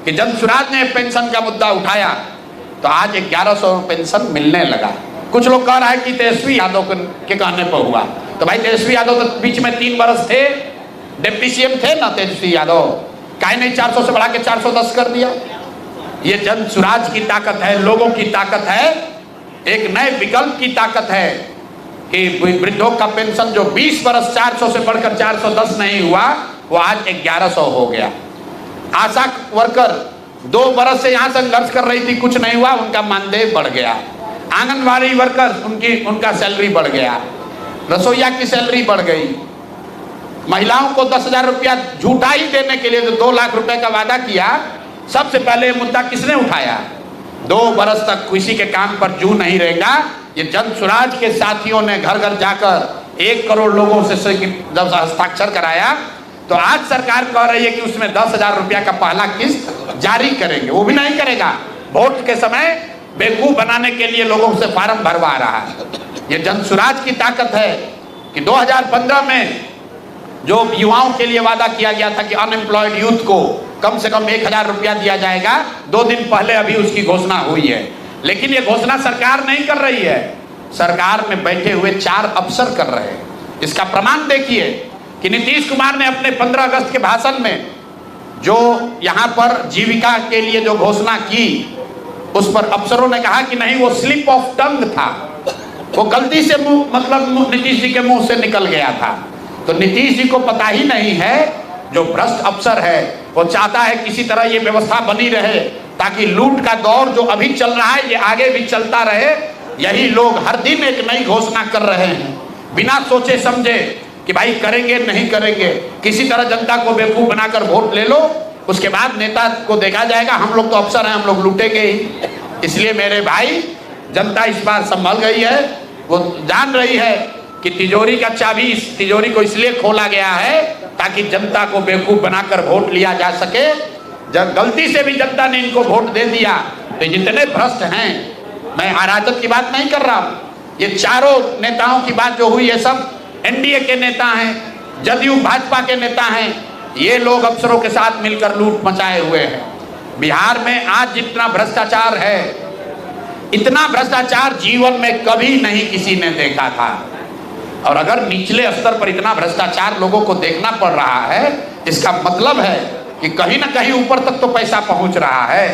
कि जब सुराज ने पेंशन का मुद्दा उठाया तो आज 1100 पेंशन मिलने लगा। कुछ लोग कह रहा है कि तेजस्वी यादव के कहने पर हुआ, तो भाई तेजस्वी यादव तो बीच में 3 बरस थे, डिप्टी सीएम थे ना तेजस्वी यादव, काहे नहीं 400 से बढ़ा के 410 कर दिया। ये जन सुराज की ताकत है, लोगों की ताकत है, एक नए विकल्प की ताकत है कि वृद्धों का पेंशन जो 20 बरस 400 से बढ़कर 410 नहीं हुआ, वो आज 1100 हो गया। आशा वर्कर 2 बरस से यहाँ संघर्ष कर रही थी, कुछ नहीं हुआ, उनका मानदेय बढ़ गया। आंगनबाड़ी वर्कर उनका सैलरी बढ़ गया, रसोईया की सैलरी बढ़ गई। महिलाओं को 10,000 रुपया झूठा ही देने के लिए जो 2 लाख रुपए का वादा किया, सबसे पहले मुद्दा किसने उठाया? 2 बरस तक किसी के काम पर जू नहीं रहेगा। ये जन सुराज के साथियों ने घर घर जाकर 1 करोड़ लोगों से जब हस्ताक्षर कराया, तो आज सरकार कह रही है कि उसमें 10,000 रुपया का पहला किस्त जारी करेंगे। वो भी नहीं करेगा, वोट के समय बेवकूफ बनाने के लिए लोगों से फार्म भरवा रहा है। ये जन सुराज की ताकत है कि 2015 में जो युवाओं के लिए वादा किया गया था कि अनएम्प्लॉयड यूथ को कम से कम 1,000 रुपया दिया जाएगा, 2 दिन पहले अभी उसकी घोषणा हुई है। लेकिन ये घोषणा सरकार नहीं कर रही है, सरकार में बैठे हुए 4 अफसर कर रहे हैं। इसका प्रमाण देखिए कि नीतीश कुमार ने अपने 15 अगस्त के भाषण में जो यहाँ पर जीविका के लिए जो घोषणा की, उस पर अफसरों ने कहा कि नहीं, वो स्लिप ऑफ टंग था, वो गलती से मतलब नीतीश जी के मुंह से निकल गया था। तो नीतीश जी को पता ही नहीं है, जो भ्रष्ट अफसर है वो चाहता है किसी तरह ये व्यवस्था बनी रहे ताकि लूट का दौर जो अभी चल रहा है ये आगे भी चलता रहे। यही लोग हर दिन एक नई घोषणा कर रहे हैं, बिना सोचे समझे कि भाई करेंगे नहीं करेंगे, किसी तरह जनता को बेवकूफ बनाकर वोट ले लो, उसके बाद नेता को देखा जाएगा। हम लोग तो अफसर हैं, हम लोग लूटेंगे ही। इसलिए मेरे भाई, जनता इस बार संभल गई है, वो जान रही है कि तिजोरी का चाबी, इस तिजोरी को इसलिए खोला गया है ताकि जनता को बेवकूफ बनाकर वोट लिया जा सके। जब गलती से भी जनता ने इनको वोट दे दिया तो जितने भ्रष्ट हैं, मैं अराजक की बात नहीं कर रहा हूं, ये चारों नेताओं की बात जो हुई है सब एनडीए के नेता हैं, जदयू भाजपा के नेता हैं, ये लोग अफसरों के साथ मिलकर लूट मचाए हुए हैं। बिहार में आज जितना भ्रष्टाचार है, इतना भ्रष्टाचार जीवन में कभी नहीं किसी ने देखा था। और अगर निचले स्तर पर इतना भ्रष्टाचार लोगों को देखना पड़ रहा है, इसका मतलब है कि कहीं ना कहीं ऊपर तक तो पैसा पहुंच रहा है।